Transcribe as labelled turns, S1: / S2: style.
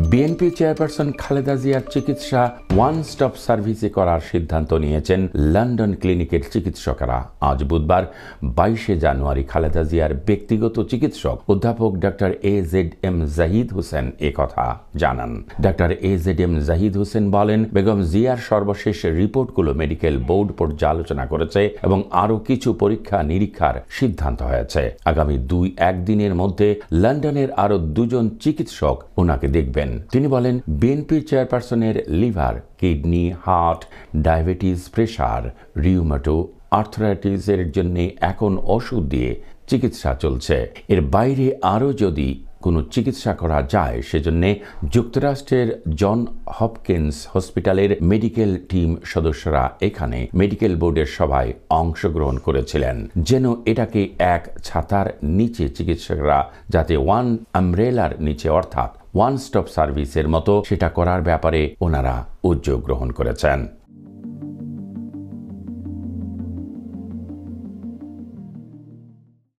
S1: BNP chairperson Khaleda জিয়ার চিকিৎসা one stop সার্ভিসে করার সিদ্ধান্ত নিয়েছেন লন্ডন ক্লিনিকের চিকিৎসকেরা। আজ বুধবার 22 জানুয়ারি খালেদা জিয়ার ব্যক্তিগত চিকিৎসক অধ্যাপক ডক্টর AZM জাহিদ হোসেন কথা জানান। ডক্টর AZM জাহিদ হোসেন বলেন, বেগম জিয়ার সর্বশেষ রিপোর্টগুলো মেডিকেল বোর্ড পর্যালোচনা করেছে এবং আরও কিছু পরীক্ষা নিরীক্ষার সিদ্ধান্ত হয়েছে। আগামী 2-1 দিনের মধ্যে লন্ডনের আরও 2 জন চিকিৎসক ওনাকে দেখবেন। তিনি বলেন, বিএনপি চেয়ারপারসনের liver, kidney, heart, diabetes, pressure, rheumatoid আর্থ্রাইটিসের জন্য এখন ওষুধ দিয়ে চিকিৎসা চলছে। এর বাইরে আরও যদি কোনো চিকিৎসা করা যায় সেজন্য যুক্তরাষ্ট্রের জন হপকিন্স হসপিটালের মেডিকেল টিম সদস্যরা এখানে মেডিকেল বোর্ডের সভায় অংশগ্রহণ করেছিলেন, যেন এটাকে এক ছাতার নিচে চিকিৎসকরা যাতে ওয়ান আমব্রেলার নিচে অর্থাৎ ওয়ান স্টপ সার্ভিসের মতো সেটা করার ব্যাপারে ওনারা উদ্যোগ গ্রহণ করেছেন।